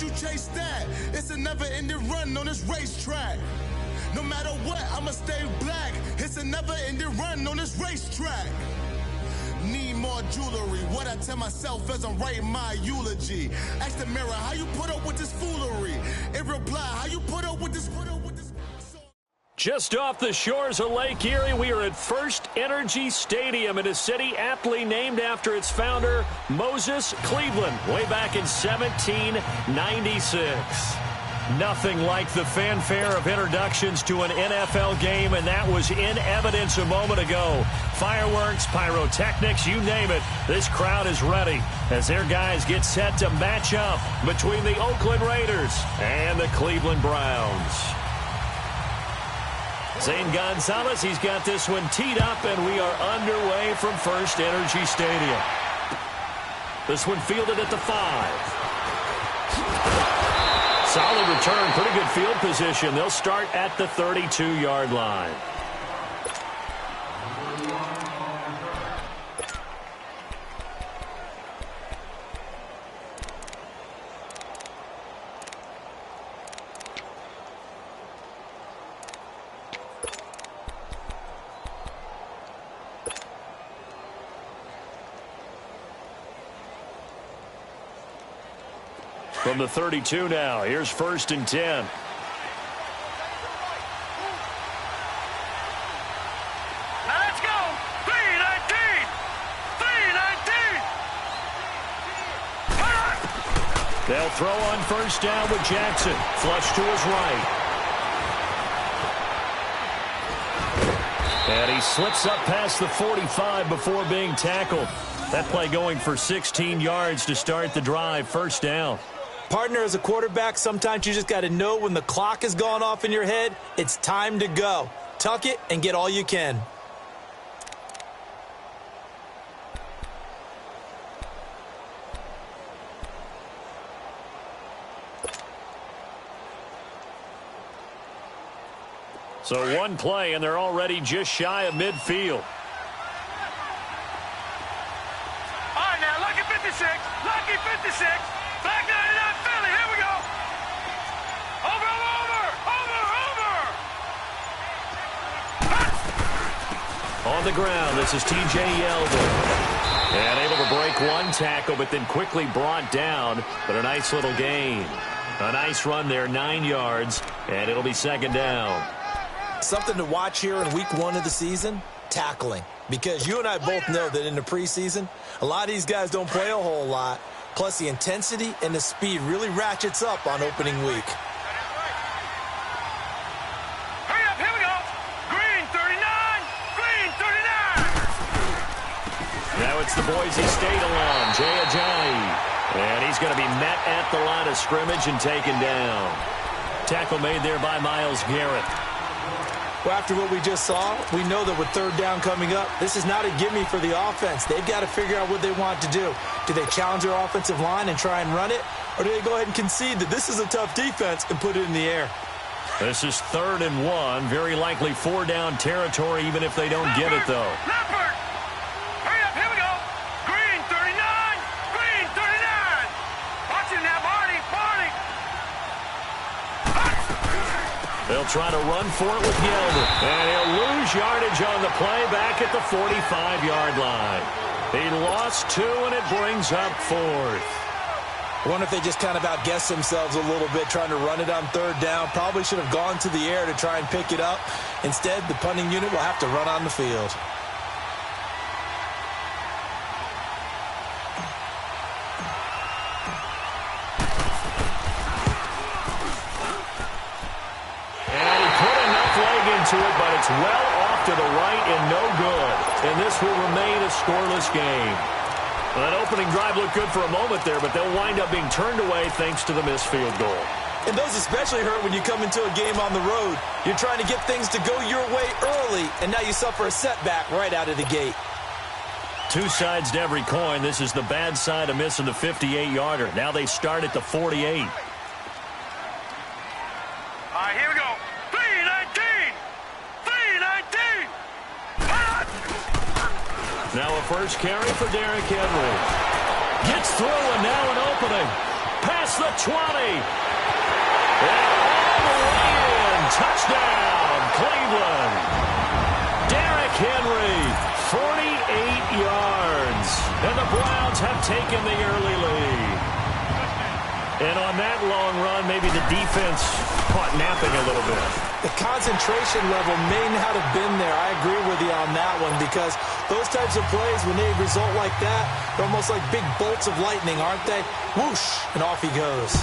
you chase that? It's a never-ending run on this racetrack. No matter what, I'ma stay black. It's a never-ending run on this racetrack. Need more jewelry. What I tell myself as I'm writing my eulogy. Ask the mirror, how you put up with this foolery? In reply, how you put up with this? Just off the shores of Lake Erie, we are at First Energy Stadium in a city aptly named after its founder, Moses Cleveland, way back in 1796. Nothing like the fanfare of introductions to an NFL game, and that was in evidence a moment ago. Fireworks, pyrotechnics, you name it. This crowd is ready as their guys get set to match up between the Oakland Raiders and the Cleveland Browns. Zane Gonzalez, he's got this one teed up, and we are underway from First Energy Stadium. This one fielded at the 5. Solid return, pretty good field position. They'll start at the 32-yard line. From the 32 now, here's 1st and 10. Now let's go. 3-19. 3-19. They'll throw on 1st down with Jackson. Flush to his right. And he slips up past the 45 before being tackled. That play going for 16 yards to start the drive. 1st down. Partner, as a quarterback, sometimes you just got to know when the clock has gone off in your head, it's time to go. Tuck it and get all you can. So one play, and they're already just shy of midfield. All right, now, lucky 56. Lucky 56. Black 99 Philly. Here we go. Over, over, over, over. On the ground, this is T.J. Yeldon. And able to break one tackle, but then quickly brought down. But a nice little gain. A nice run there, 9 yards, and it'll be 2nd down. Something to watch here in week 1 of the season, tackling. Because you and I both know that in the preseason, a lot of these guys don't play a whole lot. Plus, the intensity and the speed really ratchets up on opening week. Hurry up, here we go. Green 39, green 39. Now it's the Boise State alum, Jay Ajayi. And he's going to be met at the line of scrimmage and taken down. Tackle made there by Myles Garrett. Well, after what we just saw, we know that with 3rd down coming up, this is not a gimme for the offense. They've got to figure out what they want to do. Do they challenge their offensive line and try and run it? Or do they go ahead and concede that this is a tough defense and put it in the air? This is 3rd and 1. Very likely 4-down territory, even if they don't get it, though. Leopard. Hurry up, here we go. Green 39, green 39. Watch it now, Barney, Barney. They'll try to run for it with Yeldon. And he'll lose yardage on the play back at the 45-yard line. He lost 2, and it brings up 4th. I wonder if they just kind of outguessed themselves a little bit trying to run it on 3rd down. Probably should have gone to the air to try and pick it up. Instead, the punting unit will have to run on the field. To it, but it's well off to the right and no good. And this will remain a scoreless game. Well, that opening drive looked good for a moment there, but they'll wind up being turned away thanks to the missed field goal. And those especially hurt when you come into a game on the road. You're trying to get things to go your way early, and now you suffer a setback right out of the gate. Two sides to every coin. This is the bad side of missing the 58-yarder. Now they start at the 48. All right, here we go. 3-19. 3-19. Now a first carry for Derrick Henry. Gets through, and now an opening. Pass across the 20. And all the way in. Touchdown, Cleveland. Derrick Henry, 48 yards. And the Browns have taken the early lead. And on that long run, maybe the defense caught napping a little bit. The concentration level may not have been there. I agree with you on that one because those types of plays, when they result like that, they're almost like big bolts of lightning, aren't they? Whoosh, and off he goes.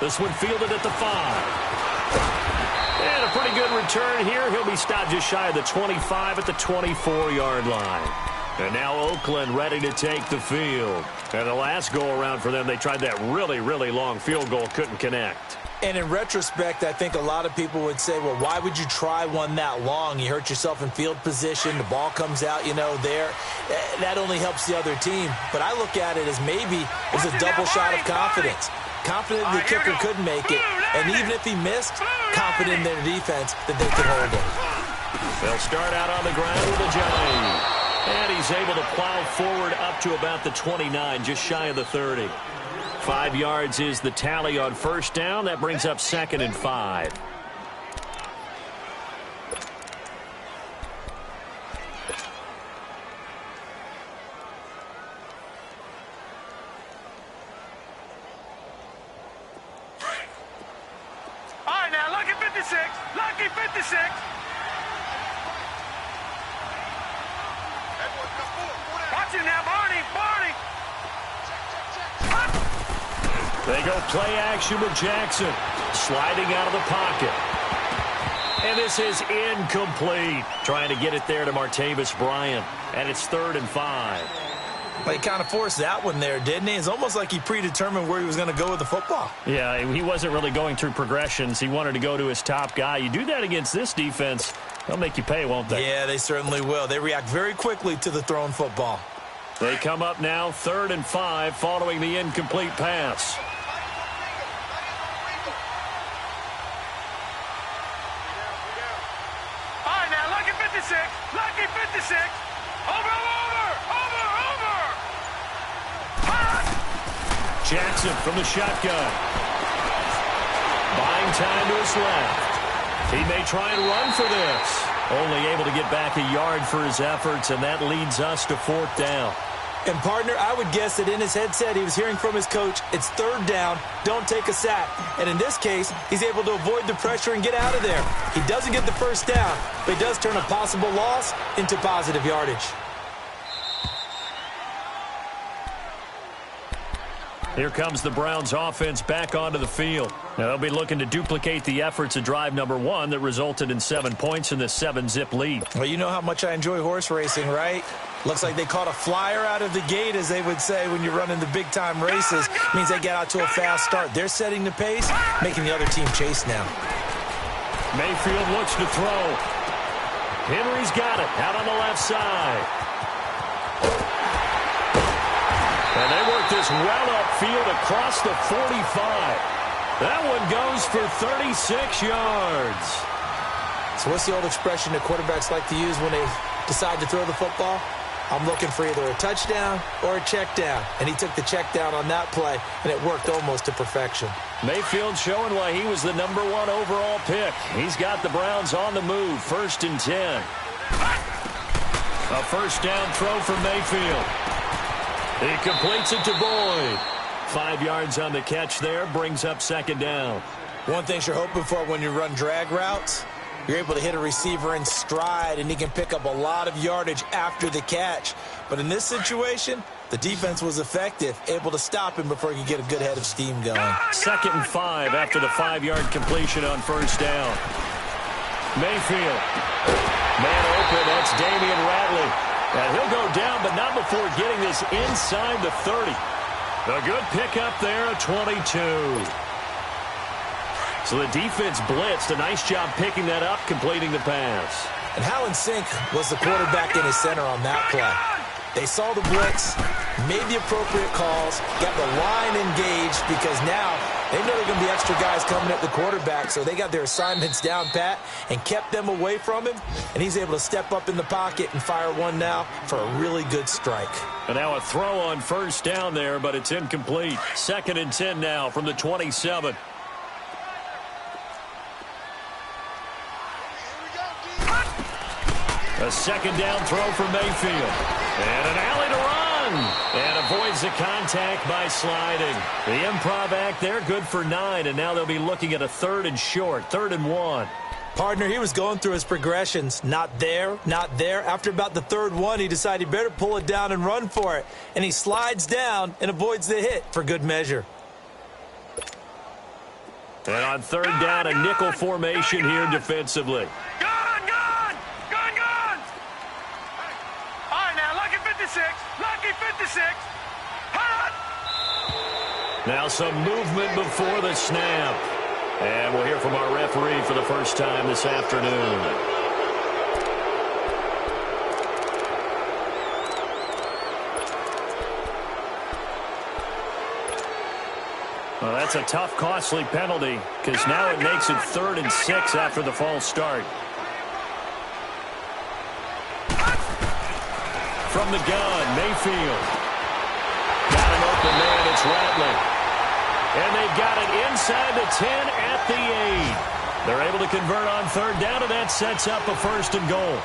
This one fielded at the 5. And a pretty good return here. He'll be stopped just shy of the 25 at the 24-yard line. And now Oakland ready to take the field. And the last go-around for them, they tried that really, really long field goal, couldn't connect. And in retrospect, I think a lot of people would say, well, why would you try one that long? You hurt yourself in field position. The ball comes out, there. That only helps the other team. But I look at it as maybe it was a double shot of confidence. Confident the kicker couldn't make it. And even if he missed, confident in their defense that they could hold it. They'll start out on the ground with a Johnny. And he's able to plow forward up to about the 29, just shy of the 30. 5 yards is the tally on first down. That brings up 2nd and 5. All right, now, lucky 56. Lucky 56. Watch it now, Barney. Barney. They go play action with Jackson. Sliding out of the pocket. And this is incomplete. Trying to get it there to Martavis Bryant. And it's 3rd and 5. Well, he kind of forced that one there, didn't he? It's almost like he predetermined where he was going to go with the football. Yeah, he wasn't really going through progressions. He wanted to go to his top guy. You do that against this defense, they'll make you pay, won't they? Yeah, they certainly will. They react very quickly to the thrown football. They come up now 3rd and 5 following the incomplete pass. All right, now, lucky 56. Lucky 56. Over. Jackson from the shotgun. Buying time to his left. He may try and run for this. Only able to get back a yard for his efforts, and that leads us to 4th down. And, partner, I would guess that in his headset he was hearing from his coach, it's 3rd down, don't take a sack. And in this case, he's able to avoid the pressure and get out of there. He doesn't get the first down, but he does turn a possible loss into positive yardage. Here comes the Browns offense back onto the field. Now they'll be looking to duplicate the efforts of drive number 1 that resulted in 7 points in this 7-zip lead. Well, you know how much I enjoy horse racing, right? Looks like they caught a flyer out of the gate, as they would say when you're running the big-time races. It means they get out to a fast start. They're setting the pace, making the other team chase now. Mayfield looks to throw. Henry's got it out on the left side. And they work this well upfield across the 45. That one goes for 36 yards. So what's the old expression that quarterbacks like to use when they decide to throw the football? I'm looking for either a touchdown or a check down. And he took the check down on that play, and it worked almost to perfection. Mayfield showing why he was the number 1 overall pick. He's got the Browns on the move, 1st and 10. A first down throw for Mayfield. He completes it to Boyd. 5 yards on the catch there, brings up 2nd down. One thing you're hoping for when you run drag routes, you're able to hit a receiver in stride, and he can pick up a lot of yardage after the catch. But in this situation, the defense was effective, able to stop him before he could get a good head of steam going. 2nd and 5 after the 5-yard completion on first down. Mayfield. Man open, that's Damian Ratley. And he'll go down, but not before getting this inside the 30. A good pickup there, a 22. So the defense blitzed. A nice job picking that up, completing the pass. And Hallen Sink was the quarterback in his center on that play. They saw the blitz, made the appropriate calls, got the line engaged, because now They know they're going to be extra guys coming at the quarterback, so they got their assignments down pat and kept them away from him, and he's able to step up in the pocket and fire one now for a really good strike. And now a throw on first down there, but it's incomplete. 2nd and 10 now from the 27. A second down throw for Mayfield. And an alley to run. And avoids the contact by sliding. The improv act there, good for 9. And now they'll be looking at a 3rd and short, 3rd and 1. Partner, he was going through his progressions. Not there, not there. After about the 3rd one, he decided he better pull it down and run for it. And he slides down and avoids the hit for good measure. And on 3rd down, a nickel formation here defensively. Lucky 56. Hot. Now some movement before the snap. And we'll hear from our referee for the first time this afternoon. Well, that's a tough, costly penalty because now it makes it 3rd and 6 after the false start. From the gun, Mayfield. Got an open man, it's Rattling. And they've got it inside the 10 at the 8. They're able to convert on 3rd down, and that sets up a 1st and goal.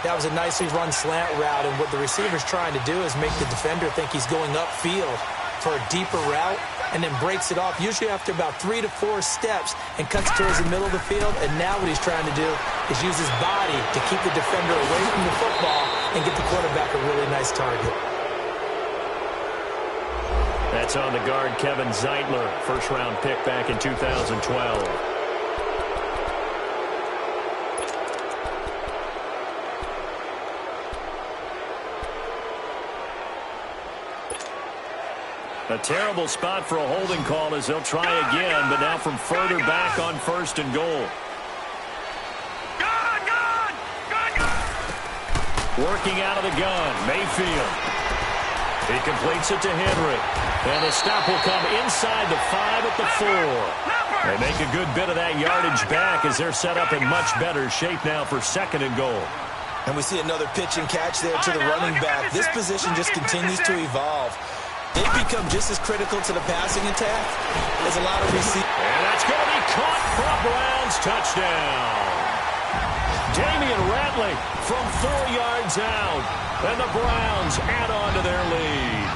That was a nicely run slant route, and what the receiver's trying to do is make the defender think he's going upfield for a deeper route, and then breaks it off, usually after about 3 to 4 steps, and cuts towards the middle of the field. And now what he's trying to do is use his body to keep the defender away from the football and get the quarterback a really nice target. That's on the guard, Kevin Zeitler, first-round pick back in 2012. A terrible spot for a holding call as they'll try again, but now from further back on 1st and goal. Working out of the gun, Mayfield. He completes it to Henry. And the stop will come inside the 5 at the 4. They make a good bit of that yardage back as they're set up in much better shape now for 2nd and goal. And we see another pitch and catch there to the running back. This position just continues to evolve. They've become just as critical to the passing attack as a lot of receivers. And that's going to be caught for a Browns touchdown. Damian Rattling from 4 yards out. And the Browns add on to their lead.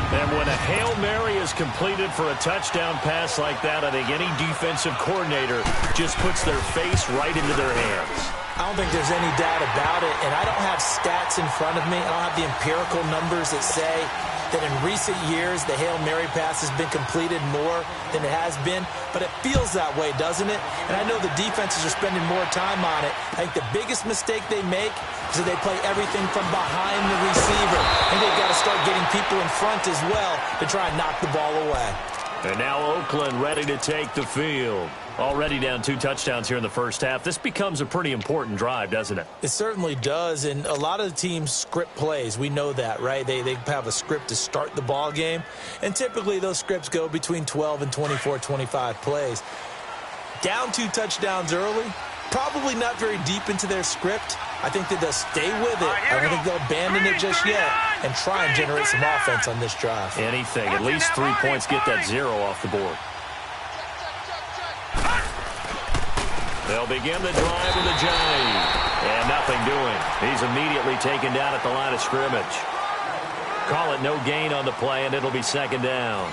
And when a Hail Mary is completed for a touchdown pass like that, I think any defensive coordinator just puts their face right into their hands. I don't think there's any doubt about it, and I don't have stats in front of me. I don't have the empirical numbers that say that in recent years the Hail Mary pass has been completed more than it has been, but it feels that way, doesn't it? And I know the defenses are spending more time on it. I think the biggest mistake they make is that they play everything from behind the receiver, and they've got to start getting people in front as well to try and knock the ball away. And now Oakland ready to take the field. Already down 2 touchdowns here in the first half. This becomes a pretty important drive, doesn't it? It certainly does, and a lot of the teams script plays. We know that, right? They have a script to start the ball game, and typically those scripts go between 12 and 24, 25 plays. Down 2 touchdowns early, probably not very deep into their script. I think that they'll stay with it. I don't think they'll abandon it just yet and try and generate some offense on this drive. Anything. At least 3 points, get that 0 off the board. They'll begin the drive with a jive. And nothing doing. He's immediately taken down at the line of scrimmage. Call it no gain on the play, and it'll be 2nd down.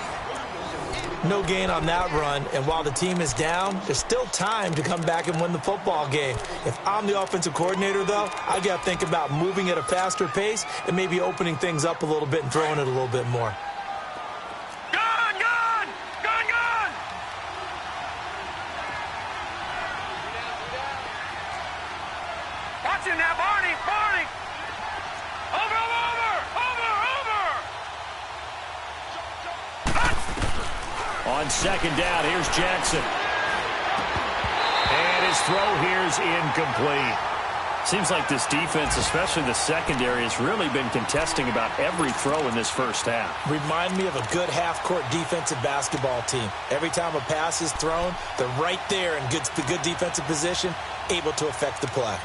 No gain on that run, and while the team is down, there's still time to come back and win the football game. If I'm the offensive coordinator, though, I got to think about moving at a faster pace and maybe opening things up a little bit and throwing it a little bit more. Watch him now, Barney! Over! On 2nd down, here's Jackson. And his throw here's incomplete. Seems like this defense, especially the secondary, has really been contesting about every throw in this first half. Remind me of a good half-court defensive basketball team. Every time a pass is thrown, they're right there in good defensive position, able to affect the play.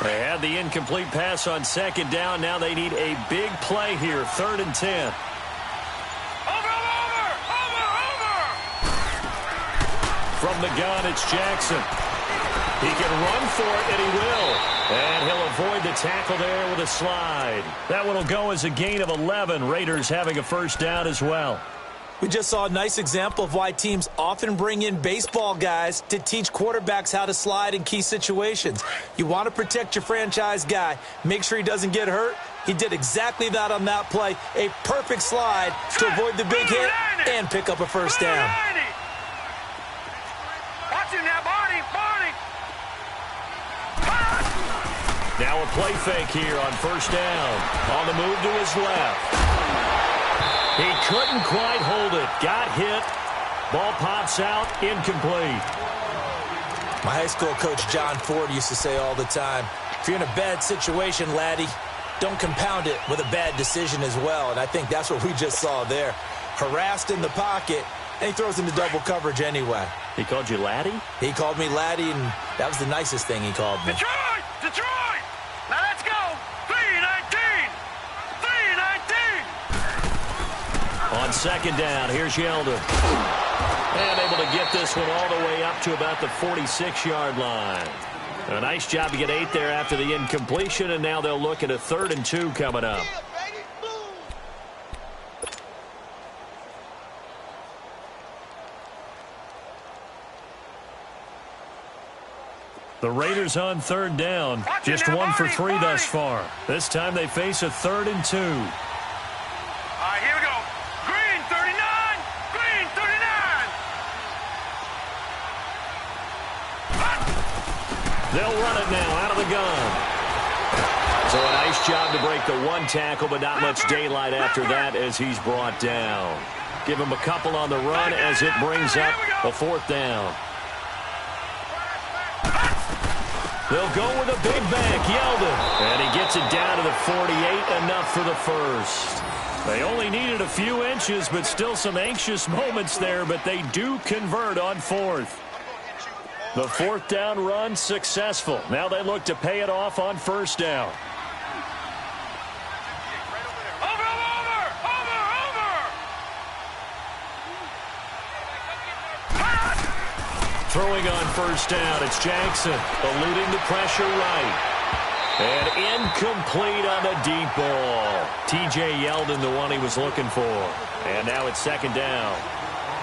They had the incomplete pass on second down. Now they need a big play here, 3rd and 10. Over! From the gun, it's Jackson. He can run for it, and he will. And he'll avoid the tackle there with a slide. That one will go as a gain of 11. Raiders having a first down as well. We just saw a nice example of why teams often bring in baseball guys to teach quarterbacks how to slide in key situations. You want to protect your franchise guy. Make sure he doesn't get hurt. He did exactly that on that play. A perfect slide to avoid the big hit and pick up a first down. Watch him now, Barney. Now a play fake here on first down. On the move to his left. He couldn't quite hold it. Got hit. Ball pops out. Incomplete. My high school coach, John Ford, used to say all the time, if you're in a bad situation, laddie, don't compound it with a bad decision as well. And I think that's what we just saw there. Harassed in the pocket, and he throws into double coverage anyway. He called you laddie? He called me laddie, and that was the nicest thing he called me. Detroit! Now let's go! 3-19! On second down, here's Yeldon. And able to get this one all the way up to about the 46-yard line. A nice job to get 8 there after the incompletion, and now they'll look at a 3rd and 2 coming up. The Raiders on 3rd down. Just 1 for 3 thus far. This time they face a 3rd and 2. All right, here we go. Green 39! Green 39! They'll run it now out of the gun. So a nice job to break the 1 tackle, but not much daylight after that as he's brought down. Give him a couple on the run as it brings up a 4th down. They'll go with a big back, Yeldon. And he gets it down to the 48, enough for the first. They only needed a few inches, but still some anxious moments there, but they do convert on 4th. The 4th down run successful. Now they look to pay it off on 1st down. Throwing on 1st down, it's Jackson, eluding the pressure right. And incomplete on the deep ball. T.J. Yeldon, the one he was looking for. And now it's 2nd down.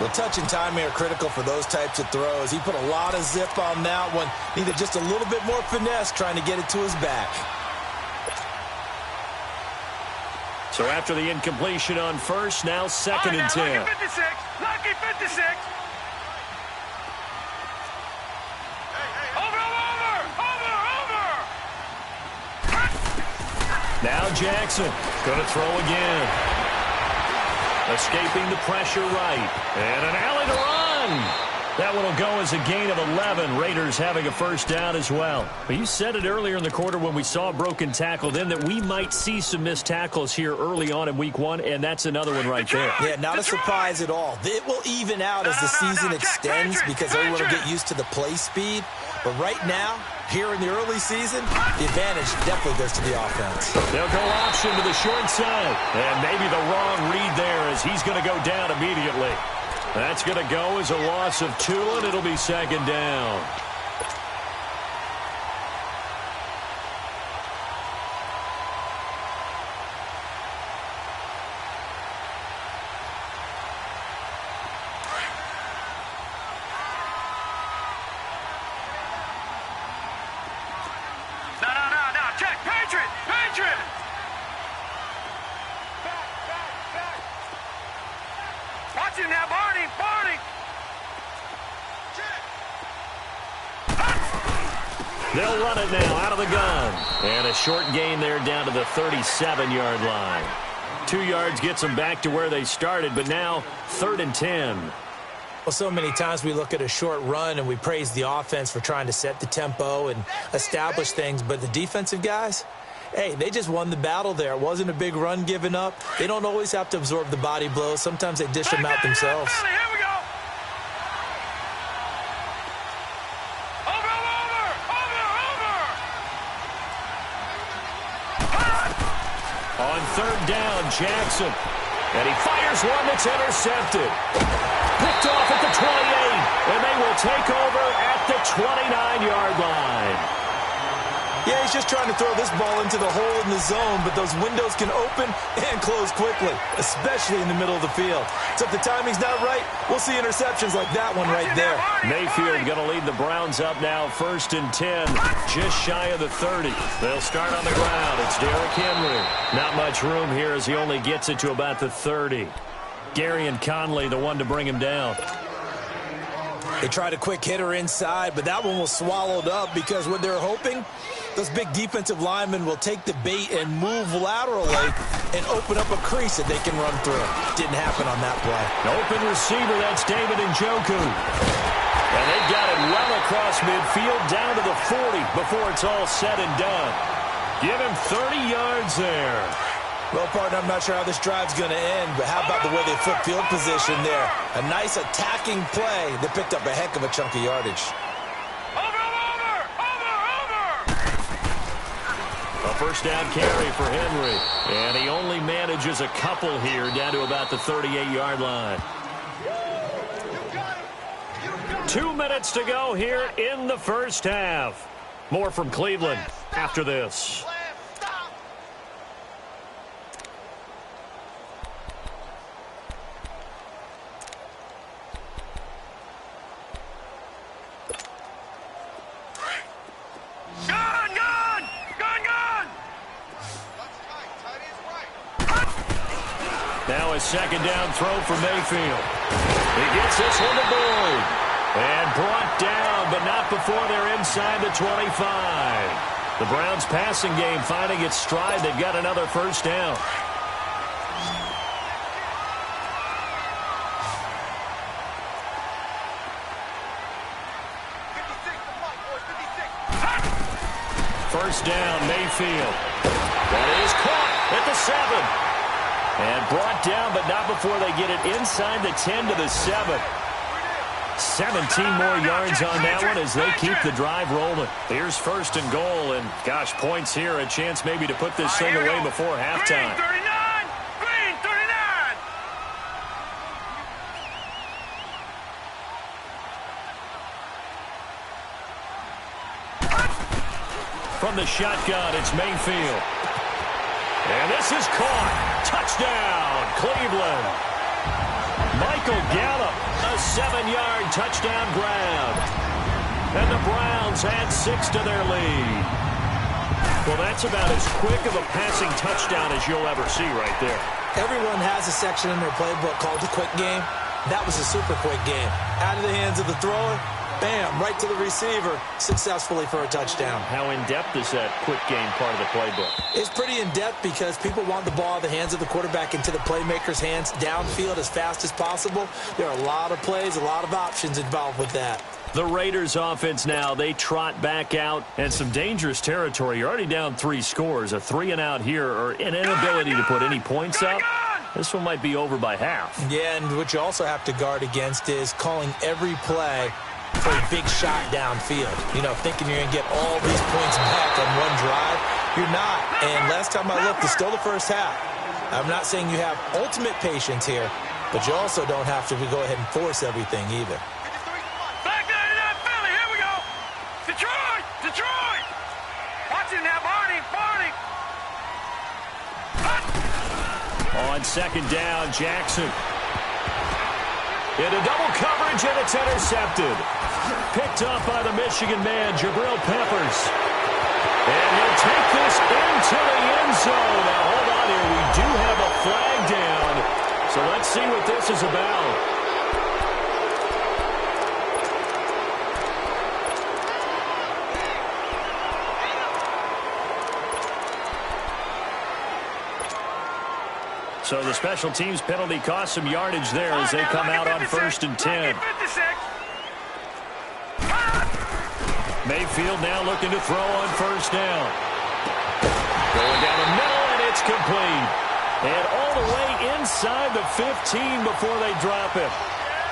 Well, touch and timing are critical for those types of throws. He put a lot of zip on that one. Needed just a little bit more finesse trying to get it to his back. So after the incompletion on 1st, now 2nd and 10. Lucky 56! Lucky 56! Now Jackson going to throw again. Escaping the pressure right. And an alley to run. That one will go as a gain of 11. Raiders having a 1st down as well. But you said it earlier in the quarter when we saw a broken tackle then that we might see some missed tackles here early on in week 1, and that's another one right there. Yeah, not a surprise at all. It will even out as the season extends because everyone will get used to the play speed. But right now, here in the early season, the advantage definitely goes to the offense. They'll go option to the short side. And maybe the wrong read there as he's going to go down immediately. That's going to go as a loss of 2, and it'll be 2nd down. No, check, Patriot! Watch him now, Barney! They'll run it now out of the gun. And a short gain there down to the 37-yard line. 2 yards gets them back to where they started, but now 3rd and 10. Well, so many times we look at a short run and we praise the offense for trying to set the tempo and establish things, but the defensive guys, hey, they just won the battle there. It wasn't a big run given up. They don't always have to absorb the body blows. Sometimes they dish them out themselves. Here we go. On 3rd down, Jackson. And he fires one that's intercepted. Picked off at the 28. And they will take over at the 29-yard line. Yeah, he's just trying to throw this ball into the hole in the zone, but those windows can open and close quickly, especially in the middle of the field. So if the timing's not right, we'll see interceptions like that one right there. Mayfield going to lead the Browns up now, 1st and 10, just shy of the 30. They'll start on the ground. It's Derrick Henry. Not much room here as he only gets it to about the 30. Gary and Conley, the one to bring him down. They tried a quick hitter inside, but that one was swallowed up because what they're hoping, those big defensive linemen will take the bait and move laterally and open up a crease that they can run through. Didn't happen on that play. An open receiver, that's David Njoku. And they've got it well across midfield down to the 40 before it's all said and done. Give him 30 yards there. Well, partner, I'm not sure how this drive's going to end, but how about the way they flip field position there? A nice attacking play that picked up a heck of a chunk of yardage. A 1st down carry for Henry. And he only manages a couple here down to about the 38-yard line. 2 minutes to go here in the first half. More from Cleveland after this. Now a 2nd down throw for Mayfield. He gets this one to Boyd. And brought down, but not before they're inside the 25. The Browns' passing game finding its stride. They've got another 1st down. First down, Mayfield. That is caught at the 7. And brought down, but not before they get it inside the 10 to the 7. 17 more yards on that one as they keep the drive rolling. Here's 1st and goal, and gosh, points here, a chance maybe to put this thing away before halftime. Green 39! From the shotgun, it's Mayfield. And this is caught. Touchdown, Cleveland. Michael Gallup, a 7-yard touchdown grab. And the Browns add 6 to their lead. Well, that's about as quick of a passing touchdown as you'll ever see right there. Everyone has a section in their playbook called the quick game. That was a super quick game. Out of the hands of the thrower, bam, right to the receiver, successfully for a touchdown. How in-depth is that quick game part of the playbook? It's pretty in-depth because people want the ball out of the hands of the quarterback into the playmaker's hands downfield as fast as possible. There are a lot of plays, a lot of options involved with that. The Raiders offense now, they trot back out and some dangerous territory. You're already down 3 scores, a 3-and-out here, or an inability to put any points up. This one might be over by half. Yeah, and what you also have to guard against is calling every play for a big shot downfield. You know, thinking you're going to get all these points back on one drive. You're not. And last time I looked, it's still the first half. I'm not saying you have ultimate patience here, but you also don't have to go ahead and force everything either. Back 99 Philly, here we go. Detroit. Watch it now, Barney. On 2nd down, Jackson. Into double coverage, and it's intercepted. Picked up by the Michigan man, Jabril Peppers. And he'll take this into the end zone. Now, hold on here. We do have a flag down. So let's see what this is about. So the special teams penalty cost some yardage there as they come out on 1st and 10. Mayfield now looking to throw on 1st down. Going down the middle, and it's complete. And all the way inside the 15 before they drop it.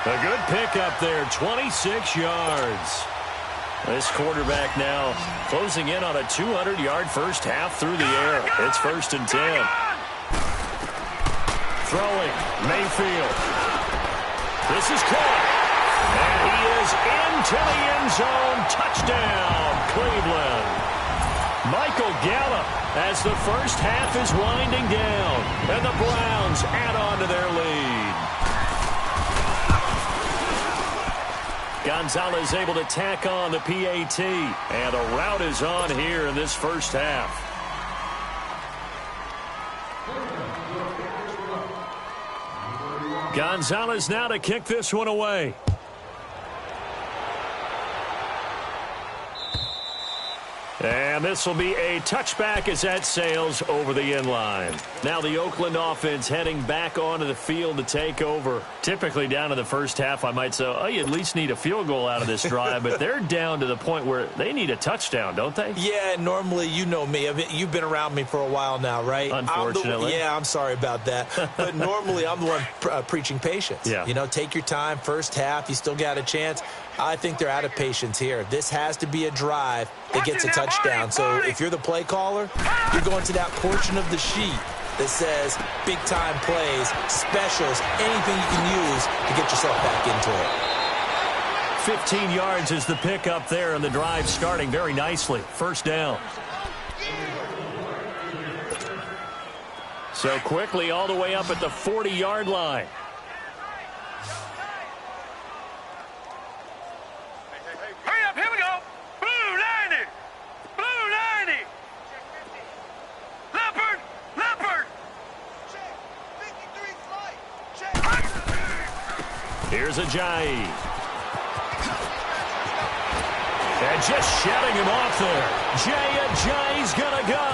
A good pickup there, 26 yards. This quarterback now closing in on a 200-yard first half through the air. It's 1st and 10. Throwing, Mayfield. This is caught. And he is into the end zone. Touchdown, Cleveland. Michael Gallup as the first half is winding down. And the Browns add on to their lead. Gonzalez able to tack on the PAT. And a rout is on here in this first half. Gonzalez now to kick this one away. And this will be a touchback as that sails over the end line. Now the Oakland offense heading back onto the field to take over. Typically down to the first half, I might say, oh, you at least need a field goal out of this drive. But they're down to the point where they need a touchdown, don't they? Yeah, normally, you know me. I mean, you've been around me for a while now, right? Unfortunately. I'm sorry about that. But normally I'm the one preaching patience. Yeah. You know, take your time. First half, you still got a chance. I think they're out of patience here. This has to be a drive that gets a touchdown. So if you're the play caller, you're going to that portion of the sheet that says big-time plays, specials, anything you can use to get yourself back into it. 15 yards is the pickup there, and the drive starting very nicely. First down. So quickly all the way up at the 40-yard line. Hurry up, here we go. Blue 90. Blue 90. Leopard. Leopard. Check. 53 flight. Check. Here's Ajayi. And just shutting him off there. Jay Ajayi's going to go.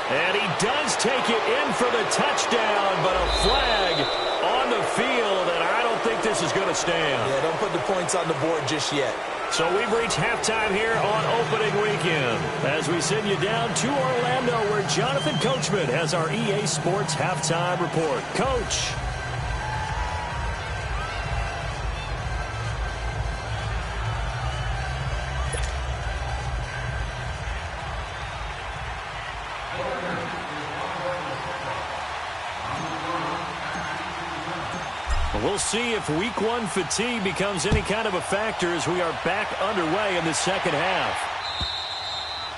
And he does take it in for the touchdown, but a flag on the field, and I don't think this is going to stand. Yeah, don't put the points on the board just yet. So we've reached halftime here on opening weekend as we send you down to Orlando where Jonathan Coachman has our EA Sports halftime report. Coach. We'll see if week one fatigue becomes any kind of a factor as we are back underway in the second half.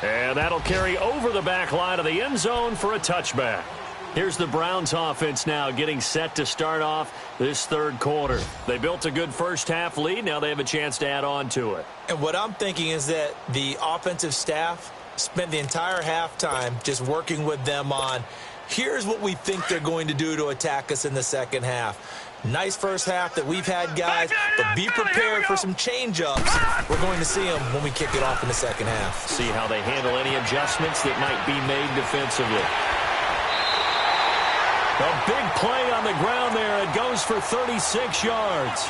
And that'll carry over the back line of the end zone for a touchback. Here's the Browns offense now getting set to start off this third quarter. They built a good first half lead. Now they have a chance to add on to it. And what I'm thinking is that the offensive staff spent the entire halftime just working with them on, here's what we think they're going to do to attack us in the second half. Nice first half that we've had, guys, but be prepared for some change-ups. We're going to see them when we kick it off in the second half. See how they handle any adjustments that might be made defensively. A big play on the ground there. It goes for 36 yards.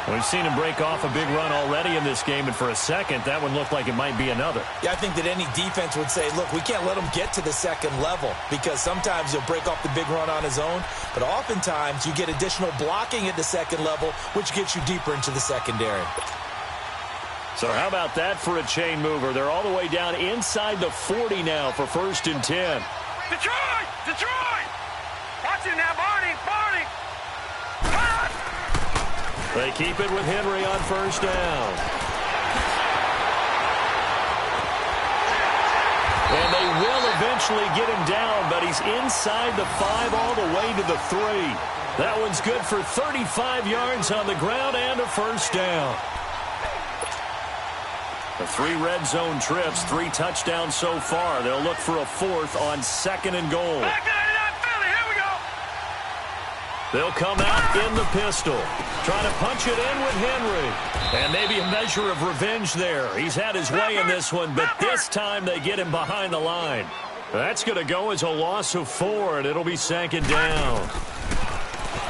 We've seen him break off a big run already in this game, and for a second, that one looked like it might be another. Yeah, I think that any defense would say, look, we can't let him get to the second level because sometimes he'll break off the big run on his own, but oftentimes you get additional blocking at the second level, which gets you deeper into the secondary. So how about that for a chain mover? They're all the way down inside the 40 now for 1st and 10. Detroit! Detroit! Watch it now, Barney! Barney! They keep it with Henry on 1st down. And they will eventually get him down, but he's inside the 5 all the way to the 3. That one's good for 35 yards on the ground and a 1st down. The 3 red zone trips, 3 touchdowns so far. They'll look for a 4th on 2nd and goal. Back 99 Philly, here we go! They'll come out in the pistol. Trying to punch it in with Henry. And maybe a measure of revenge there. He's had his way in this one, but this time they get him behind the line. That's going to go as a loss of 4, and it'll be second down.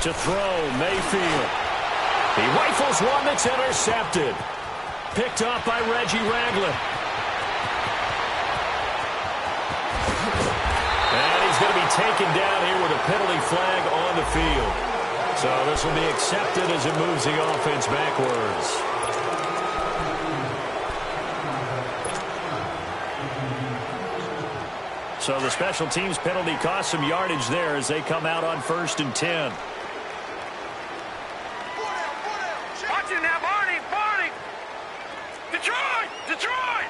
To throw, Mayfield. He rifles one that's intercepted. Picked up by Reggie Ragland. And he's going to be taken down here with a penalty flag on the field. So this will be accepted as it moves the offense backwards. So the special teams penalty cost some yardage there as they come out on 1st and 10. Watch it now, Barney, Barney. Detroit, Detroit.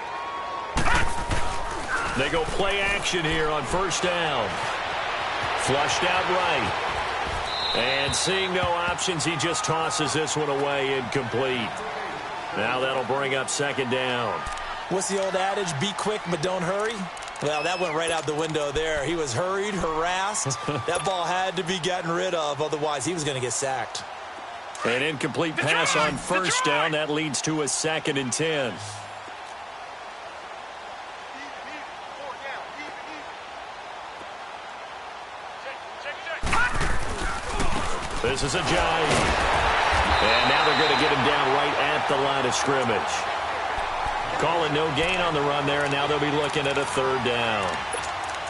They go play action here on 1st down. Flushed out right. And seeing no options, he just tosses this one away incomplete. Now that'll bring up 2nd down. What's the old adage? Be quick, but don't hurry. Well, that went right out the window there. He was hurried, harassed. That ball had to be gotten rid of. Otherwise, he was going to get sacked. An incomplete pass on 1st down. That leads to a 2nd and 10. This is a giant. And now they're going to get him down right at the line of scrimmage. Calling no gain on the run there, and now they'll be looking at a 3rd down.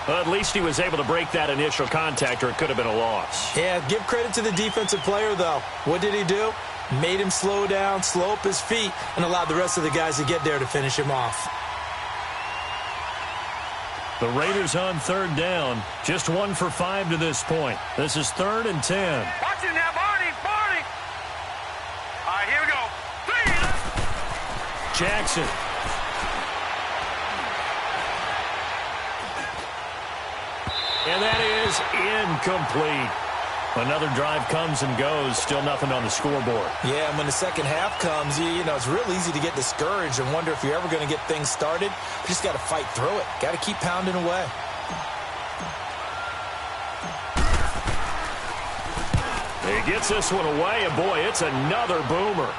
Well, at least he was able to break that initial contact, or it could have been a loss. Yeah, give credit to the defensive player, though. What did he do? Made him slow down, slow up his feet, and allowed the rest of the guys to get there to finish him off. The Raiders on 3rd down. Just 1 for 5 to this point. This is 3rd and 10. Watch it now, Barney, Barney. All right, here we go. 3. Jackson. And that is incomplete. Another drive comes and goes. Still nothing on the scoreboard. Yeah, and when the second half comes, you know, it's real easy to get discouraged and wonder if you're ever going to get things started. You just got to fight through it. Got to keep pounding away. He gets this one away, and boy, it's another boomer.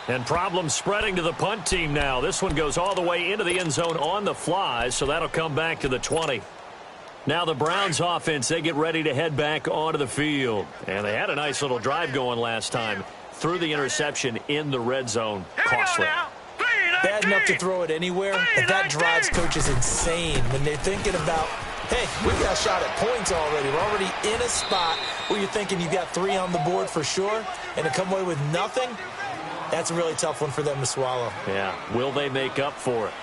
And problems spreading to the punt team now. This one goes all the way into the end zone on the fly, so that'll come back to the 20. Now the Browns offense, they get ready to head back onto the field. And they had a nice little drive going last time. Threw the interception in the red zone. Costly. Bad enough to throw it anywhere, but that drives coaches insane when they're thinking about, hey, we've got a shot at points already. We're already in a spot where you're thinking you've got 3 on the board for sure, and to come away with nothing, that's a really tough one for them to swallow. Yeah, will they make up for it?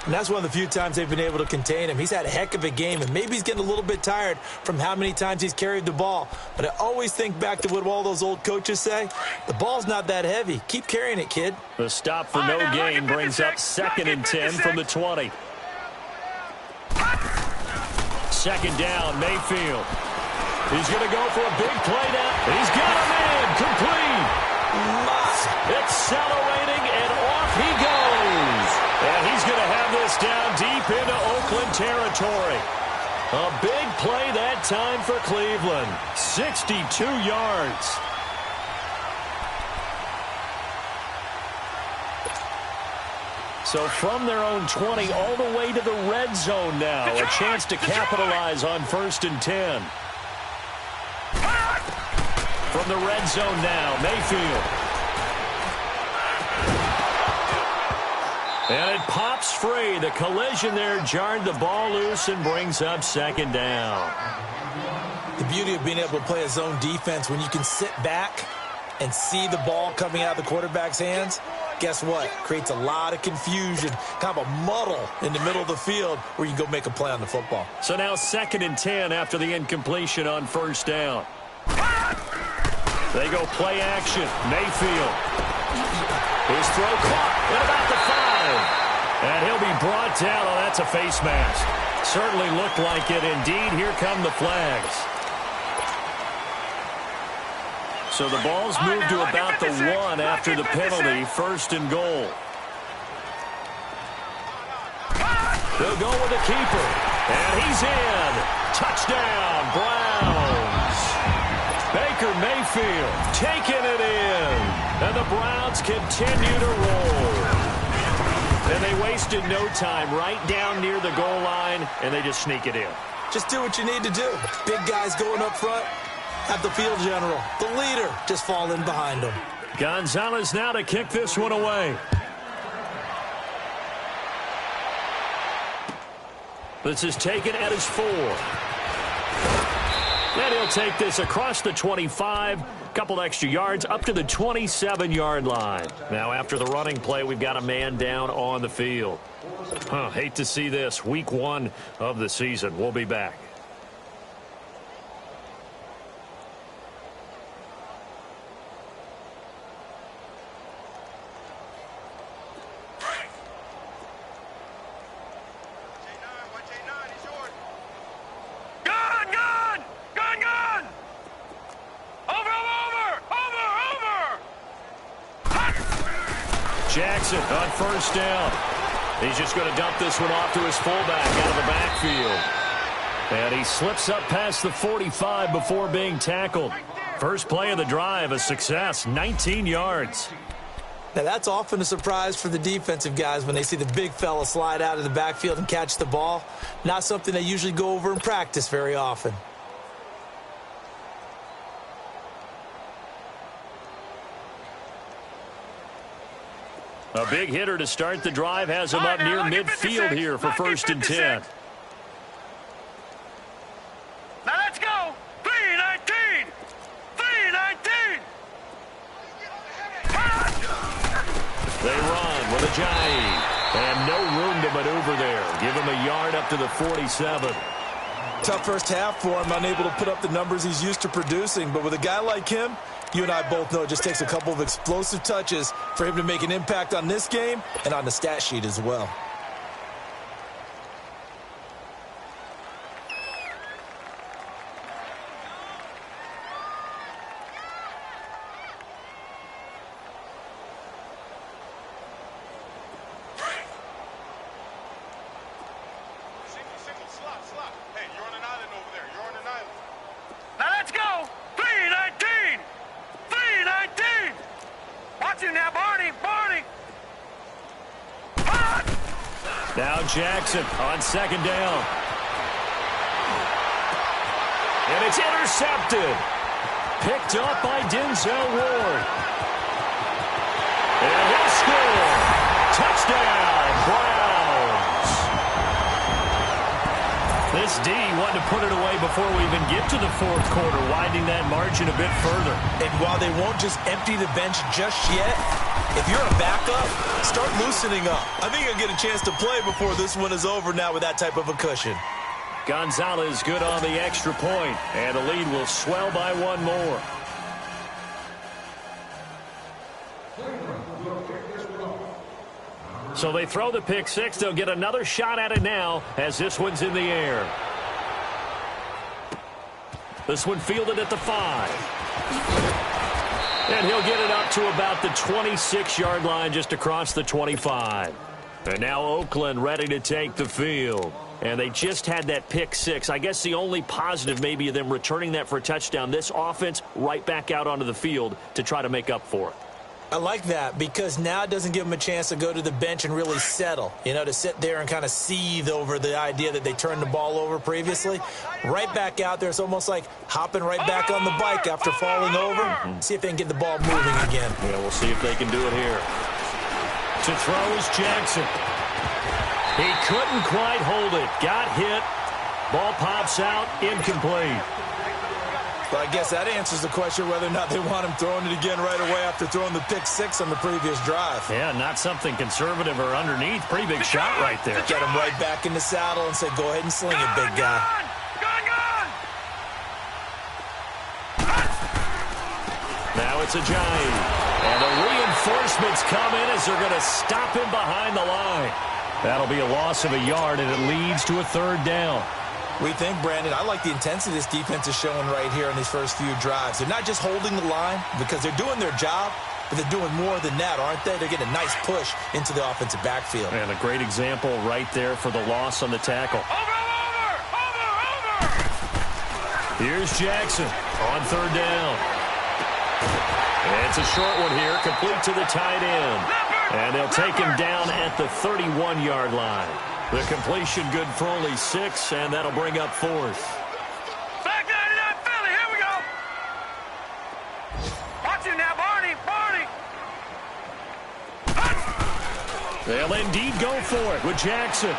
And that's one of the few times they've been able to contain him. He's had a heck of a game, and maybe he's getting a little bit tired from how many times he's carried the ball. But I always think back to what all those old coaches say. The ball's not that heavy. Keep carrying it, kid. The stop for no gain brings up 2nd and 10 from the 20. 2nd down, Mayfield. He's going to go for a big play now. He's got him in. Complete. Accelerating, and off he goes. And he's going to have this down deep into Oakland territory. A big play that time for Cleveland. 62 yards. So from their own 20 all the way to the red zone now. A chance to capitalize on 1st and 10. From the red zone now, Mayfield. And it pops free. The collision there jarred the ball loose and brings up 2nd down. The beauty of being able to play a zone defense when you can sit back and see the ball coming out of the quarterback's hands, guess what? Creates a lot of confusion, kind of a muddle in the middle of the field where you can go make a play on the football. So now 2nd and 10 after the incompletion on 1st down. They go play action. Mayfield. His throw caught at about the 5. And he'll be brought down. Oh, that's a face mask. Certainly looked like it. Indeed, here come the flags. So the ball's moved to about the 1 after the penalty. 1st and goal. They'll go with the keeper. And he's in. Touchdown, Browns. Baker Mayfield taking it in. And the Browns continue to roll. And they wasted no time right down near the goal line, and they just sneak it in. Just do what you need to do. Big guys going up front. Have the field general, the leader, just fall in behind him. Gonzalez now to kick this one away. This is taken at his 4. And he'll take this across the 25. Couple extra yards up to the 27-yard line. Now after the running play, we've got a man down on the field. Hate to see this. Week 1 of the season. We'll be back. Jackson on first down. He's just going to dump this one off to his fullback out of the backfield. And he slips up past the 45 before being tackled. First play of the drive, a success, 19 yards. Now that's often a surprise for the defensive guys when they see the big fella slide out of the backfield and catch the ball. Not something they usually go over in practice very often. A big hitter to start the drive has him up near midfield here for 1st and 10. Now let's go. 3-19. 3-19. They run with Ajayi. And no room to maneuver there. Give him a yard up to the 47. Tough first half for him, unable to put up the numbers he's used to producing. But with a guy like him, you and I both know it just takes a couple of explosive touches for him to make an impact on this game and on the stat sheet as well. Slot. Hey, you're on an island over there. You're on an island. Now let's go. 3-19. 3-19. Watch him now, Barney. Now Jackson on 2nd down. And it's intercepted. Picked up by Denzel Ward. And he'll score. Touchdown, Browns. This D wanted to put it away before we even get to the 4th quarter, widening that margin a bit further. And while they won't just empty the bench just yet, if you're a backup, start loosening up. I think you'll get a chance to play before this one is over now with that type of a cushion. Gonzalez good on the extra point, and the lead will swell by 1 more. So they throw the pick 6. They'll get another shot at it now as this one's in the air. This one fielded at the 5. And he'll get it up to about the 26-yard line just across the 25. And now Oakland ready to take the field. And they just had that pick 6. I guess the only positive maybe of them returning that for a touchdown. This offense right back out onto the field to try to make up for it. I like that because now it doesn't give them a chance to go to the bench and really settle, to sit there and kind of seethe over the idea that they turned the ball over previously. Right back out there, it's almost like hopping right back on the bike after falling over. See if they can get the ball moving again. Yeah, we'll see if they can do it here. To throw is Jackson. He couldn't quite hold it. Got hit. Ball pops out, incomplete. But I guess that answers the question whether or not they want him throwing it again right away after throwing the pick 6 on the previous drive. Yeah, not something conservative or underneath. Pretty big shot right there. Get him right back in the saddle and say, go ahead and sling it, big guy. Gone! Now it's Ajayi. And the reinforcements come in as they're going to stop him behind the line. That'll be a loss of a yard, and it leads to a 3rd down. We think, Brandon, I like the intensity this defense is showing right here in these first few drives. They're not just holding the line because they're doing their job, but they're doing more than that, aren't they? They're getting a nice push into the offensive backfield. And a great example right there for the loss on the tackle. Over! Here's Jackson on 3rd down. And it's a short one here, complete to the tight end. Number And they'll take him down at the 31-yard line. The completion good for only 6, and that'll bring up 4th. Back 99 Philly, here we go. Watch him now, Barney. They'll indeed go for it with Jackson.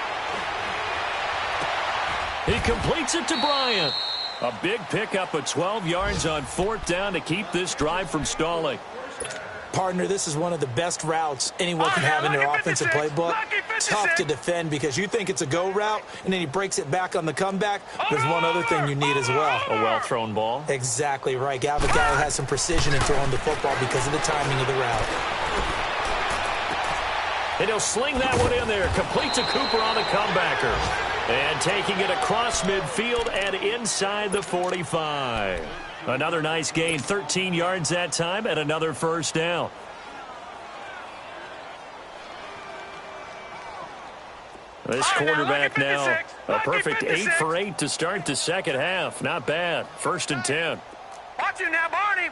He completes it to Bryant. A big pickup of 12 yards on 4th down to keep this drive from stalling. Partner, this is one of the best routes anyone can have in their offensive playbook. Tough to defend because you think it's a go route, and then he breaks it back on the comeback. There's one other thing you need as well. A well-thrown ball. Exactly right. You have a guy who has some precision in throwing the football because of the timing of the route. And he'll sling that one in there. Complete to Cooper on the comebacker. And taking it across midfield and inside the 45. Another nice gain, 13 yards that time, and another 1st down. This quarterback now, a perfect 8 for 8 to start the second half. Not bad. 1st and 10. Watch him now, Barney.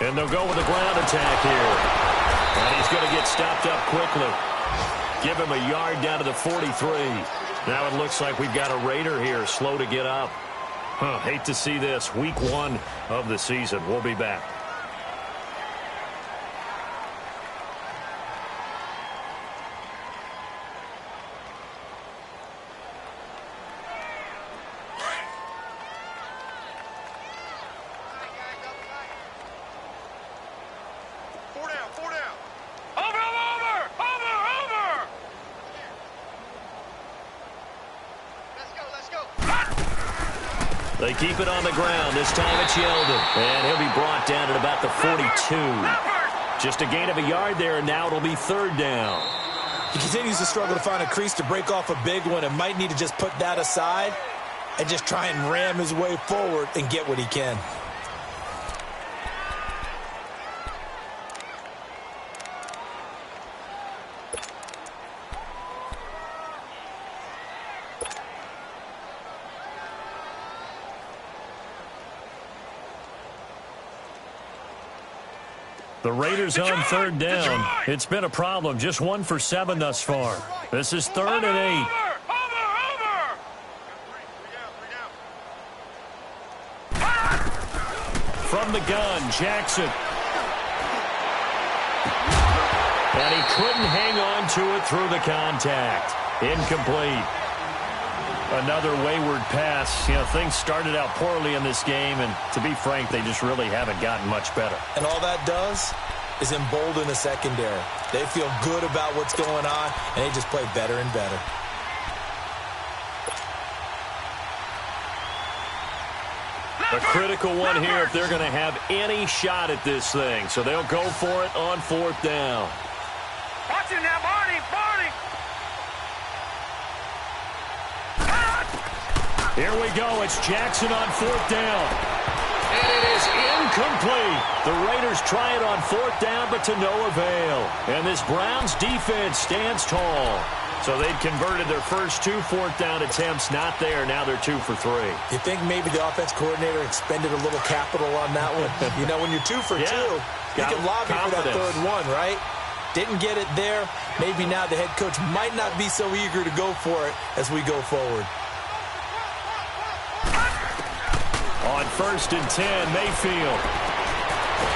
And they'll go with a ground attack here. And he's going to get stopped up quickly. Give him a yard down to the 43. Now it looks like we've got a Raider here, slow to get up. Hate to see this. Week 1 of the season. We'll be back. Four down. Over. Let's go. They keep it on the ground. This time it's Yeldon. And he'll be brought down at about the 42. Just a gain of a yard there, and now it'll be 3rd down. He continues to struggle to find a crease to break off a big one and might need to just put that aside and just try and ram his way forward and get what he can. The Raiders on 3rd down. It's been a problem. Just 1 for 7 thus far. This is 3rd and 8. From the gun, Jackson. And he couldn't hang on to it through the contact. Incomplete. Another wayward pass. You know, things started out poorly in this game, and to be frank, they just really haven't gotten much better. And all that does is embolden the secondary. They feel good about what's going on, and they just play better and better. A critical one here if they're going to have any shot at this thing. So they'll go for it on 4th down. Watch him now, Barney. Here we go. It's Jackson on 4th down. And it is incomplete. The Raiders try it on 4th down, but to no avail. And this Browns defense stands tall. So they'd converted their first 2 4th down attempts. Not there. Now they're 2 for 3. You think maybe the offense coordinator expended a little capital on that one? You know, when you're 2 for 2, you can lobby for that 3rd one, right? Didn't get it there. Maybe now the head coach might not be so eager to go for it as we go forward. On 1st and 10, Mayfield.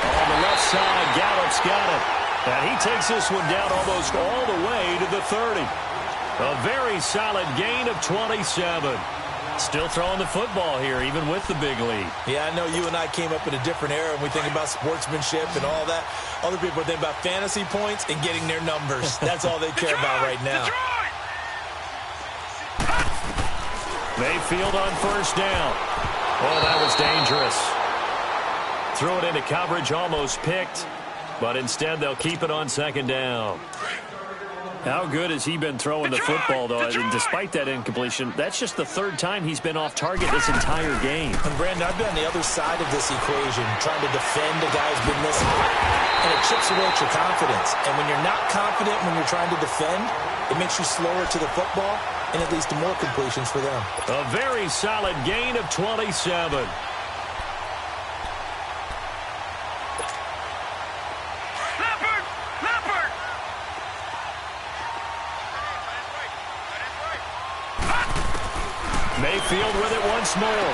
On the left side, Gallup's got it. And he takes this one down almost all the way to the 30. A very solid gain of 27. Still throwing the football here, even with the big lead. Yeah, I know you and I came up in a different era, and we think about sportsmanship and all that. Other people think about fantasy points and getting their numbers. That's all they care about right now. Mayfield on 1st down. Oh, that was dangerous. Threw it into coverage, almost picked. But instead, they'll keep it on 2nd down. How good has he been throwing the football, though? Despite that incompletion, that's just the 3rd time he's been off target this entire game. And, Brandon, I've been on the other side of this equation, trying to defend a guy who's been this hot, and it chips away at your confidence. And when you're not confident when you're trying to defend, it makes you slower to the football, and it leads to more completions for them. A very solid gain of 27. Mayfield with it once more.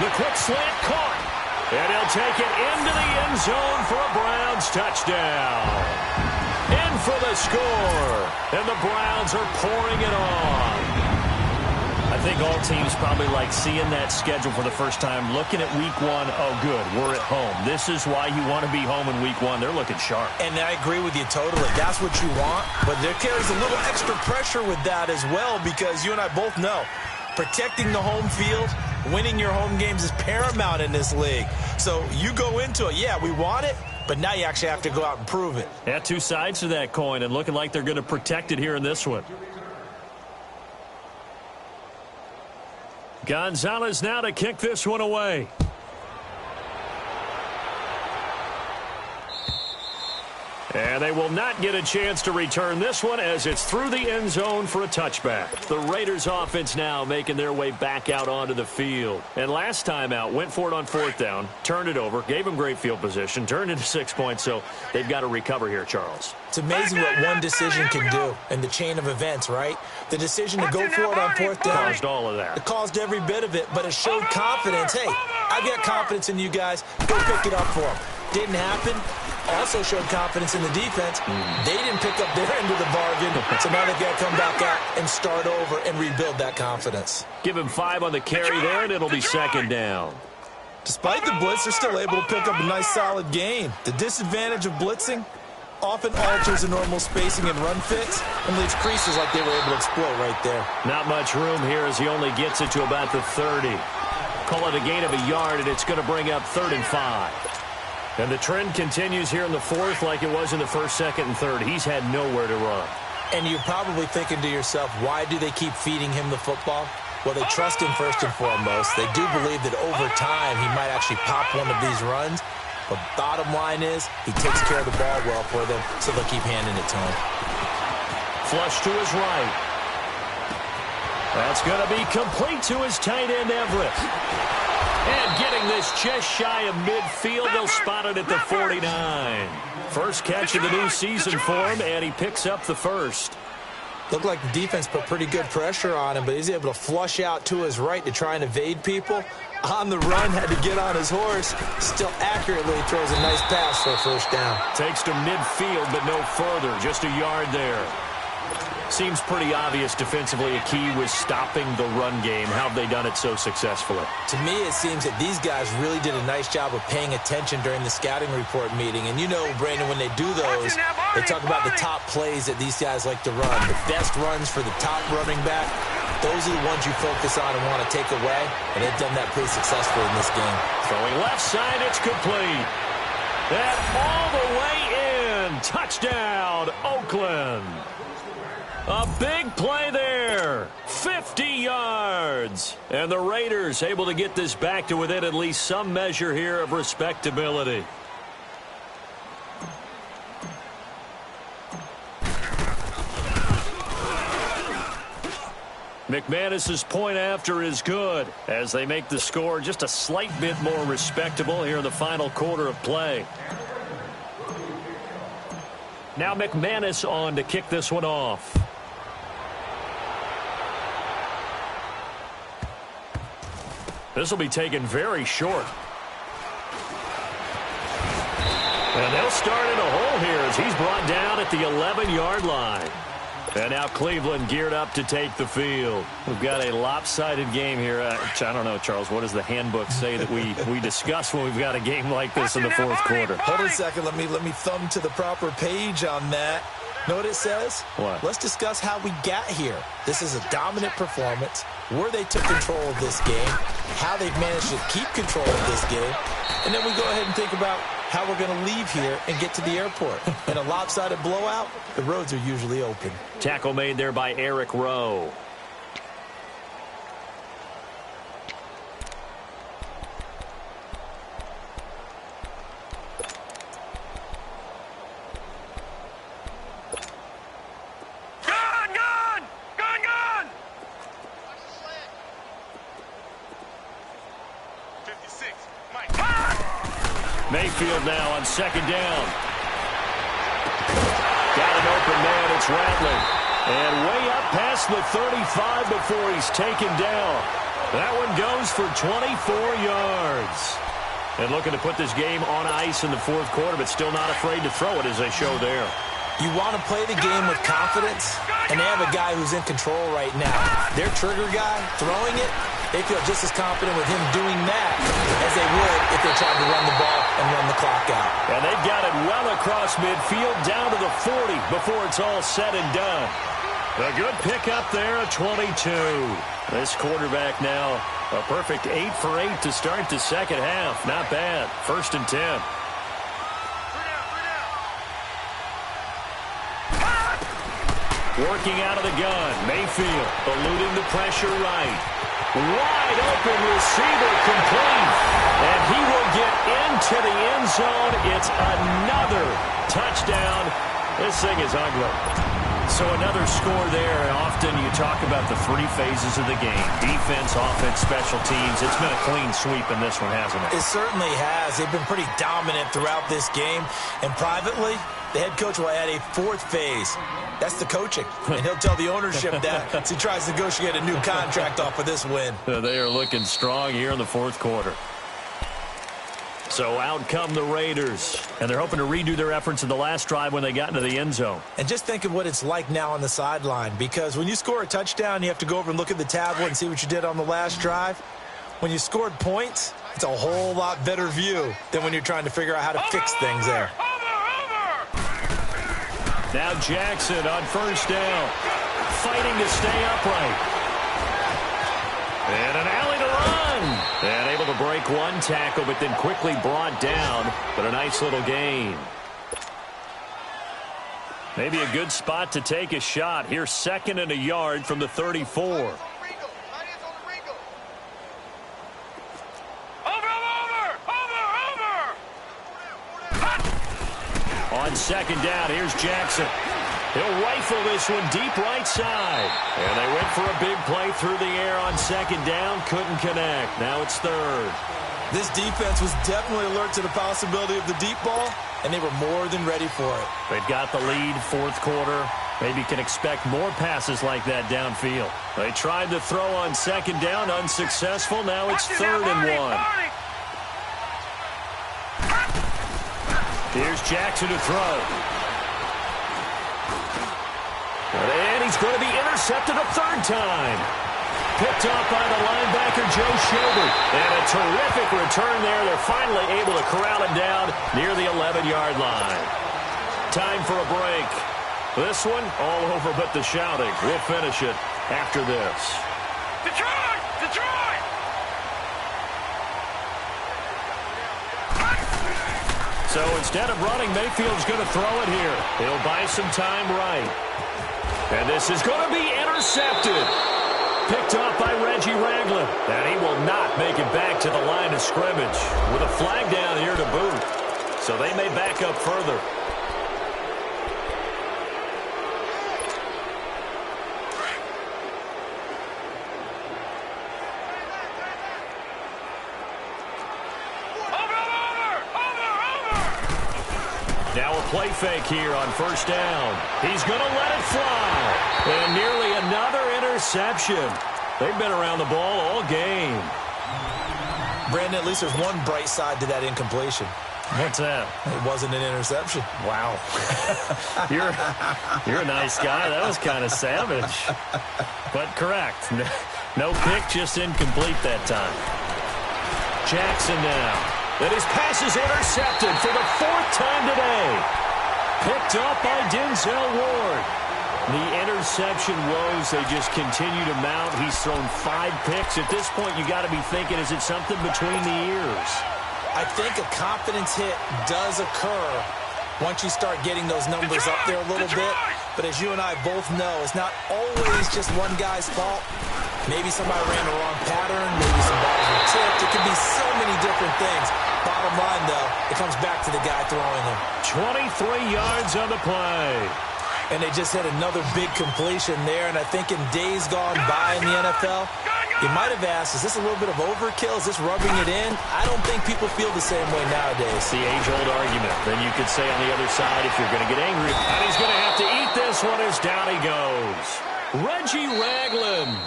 The quick slant caught. And he'll take it into the end zone for a Browns touchdown. In for the score. And the Browns are pouring it on. I think all teams probably like seeing that schedule for the first time, looking at week one. Oh, good, we're at home. This is why you want to be home in week one. They're looking sharp. And I agree with you totally. That's what you want. But there carries a little extra pressure with that as well, because you and I both know protecting the home field, winning your home games is paramount in this league. So you go into it, yeah, we want it, but now you actually have to go out and prove it. Yeah, two sides to that coin, and looking like they're going to protect it here in this one. Gonzalez now to kick this one away. And they will not get a chance to return this one as it's through the end zone for a touchback. The Raiders offense now making their way back out onto the field. And last time out, went for it on fourth down, turned it over, gave them great field position, turned into 6 points, so they've got to recover here, Charles. It's amazing what one decision can do in the chain of events, right? The decision to go for it on fourth down. Caused all of that. It caused every bit of it, but it showed confidence. Hey, I've got confidence in you guys. Go pick it up for them. Didn't happen. Also showed confidence in the defense. They didn't pick up their end of the bargain, so now they've got to come back out and start over and rebuild that confidence. Give him 5 on the carry there, and it'll be second down. Despite the blitz, they're still able to pick up a nice, solid gain. The disadvantage of blitzing often alters the normal spacing and run fits and leaves creases like they were able to exploit right there. Not much room here as he only gets it to about the 30. Call it a gain of a yard, and it's going to bring up 3rd and 5. And the trend continues here in the fourth like it was in the first, second, and third. He's had nowhere to run. And you're probably thinking to yourself, why do they keep feeding him the football? Well, they trust him first and foremost. They do believe that over time he might actually pop one of these runs. But bottom line is he takes care of the ball well for them, so they'll keep handing it to him. Flush to his right. That's going to be complete to his tight end, Everett. And getting this just shy of midfield, they'll spot it at the 49. First catch of the new season for him, and he picks up the first. Looked like the defense put pretty good pressure on him, but he's able to flush out to his right to try and evade people. On the run, had to get on his horse. Still accurately throws a nice pass for a first down. Takes to midfield, but no further. Just a yard there. Seems pretty obvious defensively a key was stopping the run game. How have they done it so successfully? To me, it seems that these guys really did a nice job of paying attention during the scouting report meeting. And you know, Brandon, when they do those, they talk about the top plays that these guys like to run. The best runs for the top running back, those are the ones you focus on and want to take away. And they've done that pretty successfully in this game. Throwing left side, it's complete. And all the way in. Touchdown, Oakland. A big play there, 50 yards. And the Raiders able to get this back to within at least some measure here of respectability. McManus's point after is good as they make the score just a slight bit more respectable here in the final quarter of play. Now McManus on to kick this one off. This will be taken very short. And they'll start in a hole here as he's brought down at the 11-yard line. And now Cleveland geared up to take the field. We've got a lopsided game here. I don't know, Charles, what does the handbook say that we discuss when we've got a game like this in the fourth quarter? Hold on a second. Let me thumb to the proper page on that. Know what it says? What? Let's discuss how we got here. This is a dominant performance, where they took control of this game, how they've managed to keep control of this game, and then we go ahead and think about how we're going to leave here and get to the airport. In a lopsided blowout, the roads are usually open. Tackle made there by Eric Rowe. Mayfield now on second down. Got an open man. It's Rattler. And way up past the 35 before he's taken down. That one goes for 24 yards. And looking to put this game on ice in the fourth quarter, but still not afraid to throw it as they show there. You want to play the game with confidence, and they have a guy who's in control right now. Their trigger guy, throwing it, they feel just as confident with him doing that as they would if they tried to run the ball and run the clock out. And they've got it well across midfield down to the 40 before it's all said and done. A good pickup there, a 22. This quarterback now, a perfect 8 for 8 to start the second half. Not bad. 1st and 10. Working out of the gun. Mayfield eluding the pressure right. Wide open receiver complete. And he will get into the end zone. It's another touchdown. This thing is ugly. So another score there. Often you talk about the 3 phases of the game. Defense, offense, special teams. It's been a clean sweep in this one, hasn't it? It certainly has. They've been pretty dominant throughout this game. And privately, the head coach will add a 4th phase. That's the coaching. And he'll tell the ownership that as he tries to negotiate a new contract off of this win. They are looking strong here in the fourth quarter. So out come the Raiders. And they're hoping to redo their efforts in the last drive when they got into the end zone. And just think of what it's like now on the sideline. Because when you score a touchdown, you have to go over and look at the tablet and see what you did on the last drive. When you scored points, it's a whole lot better view than when you're trying to figure out how to fix things there. Now Jackson on 1st down. Fighting to stay upright. And an alley to run. And able to break one tackle, but then quickly brought down. But a nice little gain. Maybe a good spot to take a shot. Here's 2nd and a yard from the 34. On 2nd down, here's Jackson. He'll rifle this one deep right side. And they went for a big play through the air on 2nd down. Couldn't connect. Now it's 3rd. This defense was definitely alert to the possibility of the deep ball, and they were more than ready for it. They've got the lead, fourth quarter. Maybe can expect more passes like that downfield. They tried to throw on 2nd down, unsuccessful. Now it's 3rd and 1. Here's Jackson to throw. And he's going to be intercepted a 3rd time. Picked off by the linebacker, Joe Schobert. And a terrific return there. They're finally able to corral him down near the 11-yard line. Time for a break. This one, all over but the shouting. We'll finish it after this. Detroit! Detroit! So instead of running, Mayfield's going to throw it here. He'll buy some time right. And this is going to be intercepted. Picked off by Reggie Ragland. And he will not make it back to the line of scrimmage with a flag down here to boot. So they may back up further. Now a play fake here on 1st down. He's going to let it fly. And nearly another interception. They've been around the ball all game. Brandon, at least there's one bright side to that incompletion. What's that? It wasn't an interception. Wow. You're a nice guy. That was kind of savage. But correct. No pick, just incomplete that time. Jackson now. And his pass is intercepted for the 4th time today. Picked up by Denzel Ward. The interception woes, they just continue to mount. He's thrown 5 picks. At this point, you got to be thinking, is it something between the ears? I think a confidence hit does occur once you start getting those numbers up there a little bit. But as you and I both know, it's not always just one guy's fault. Maybe somebody ran the wrong pattern. Maybe some balls were tipped. It could be so many different things. Bottom line, though, it comes back to the guy throwing them. 23 yards on the play. And they just had another big completion there. And I think in days gone by in the NFL, you might have asked, is this a little bit of overkill? Is this rubbing it in? I don't think people feel the same way nowadays. The age-old argument. Then you could say on the other side, if you're going to get angry, and he's going to have to eat this one as down he goes. Reggie Ragland.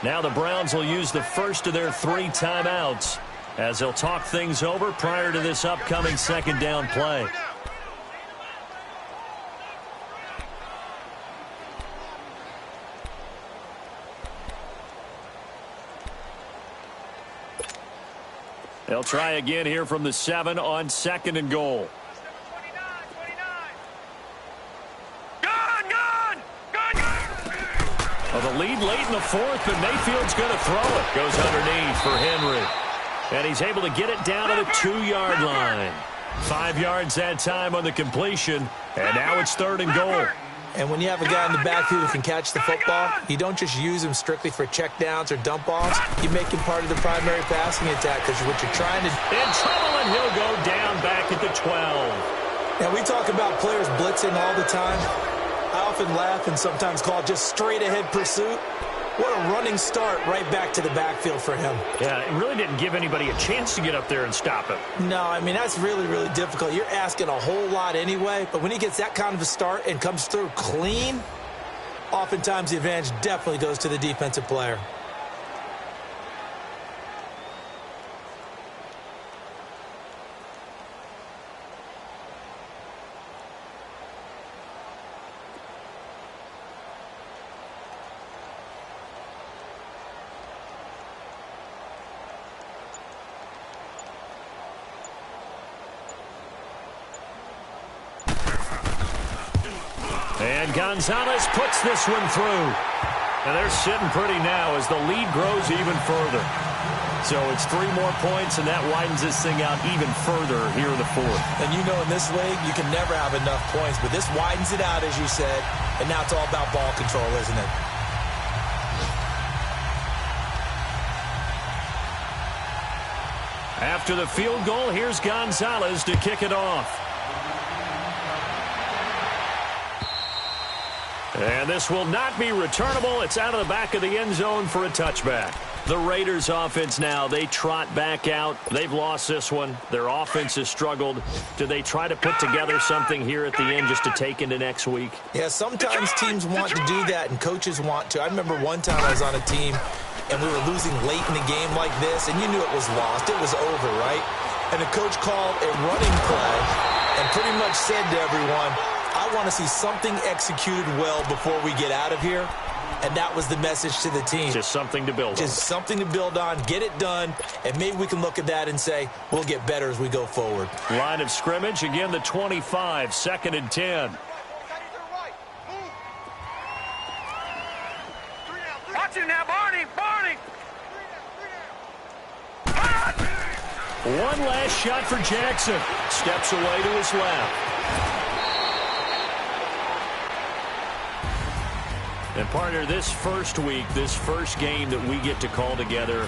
Now the Browns will use the first of their 3 timeouts as they'll talk things over prior to this upcoming second down play. They'll try again here from the 7 on 2nd and goal. Well, the lead late in the 4th, and Mayfield's going to throw it. Goes underneath for Henry. And he's able to get it down to the 2-yard line. 5 yards that time on the completion, and now it's 3rd and goal. And when you have a guy in the backfield who can catch the football, you don't just use him strictly for checkdowns or dump-offs. You make him part of the primary passing attack because what you're trying to... In trouble, and he'll go down back at the 12. Now, we talk about players blitzing all the time. I often laugh and sometimes call it just straight-ahead pursuit. What a running start right back to the backfield for him. Yeah, it really didn't give anybody a chance to get up there and stop him. No, I mean, that's really, really difficult. You're asking a whole lot anyway, but when he gets that kind of a start and comes through clean, oftentimes the advantage definitely goes to the defensive player. And Gonzalez puts this one through. And they're sitting pretty now as the lead grows even further. So it's 3 more points, and that widens this thing out even further here in the 4th. And you know in this league, you can never have enough points, but this widens it out, as you said, and now it's all about ball control, isn't it? After the field goal, here's Gonzalez to kick it off. And this will not be returnable. It's out of the back of the end zone for a touchback. The Raiders offense now, they trot back out. They've lost this one. Their offense has struggled. Do they try to put together something here at the end just to take into next week? Yeah, sometimes teams want to do that and coaches want to. I remember one time I was on a team and we were losing late in the game like this, and you knew it was lost. It was over, right? And the coach called a running play and pretty much said to everyone, I want to see something executed well before we get out of here. And that was the message to the team. Just something to build on. Just something to build on, get it done, and maybe we can look at that and say, we'll get better as we go forward. Line of scrimmage, again the 25, 2nd and 10. Watch it now, Barney, Barney. One last shot for Jackson. Steps away to his left. And partner, this first week, this first game that we get to call together,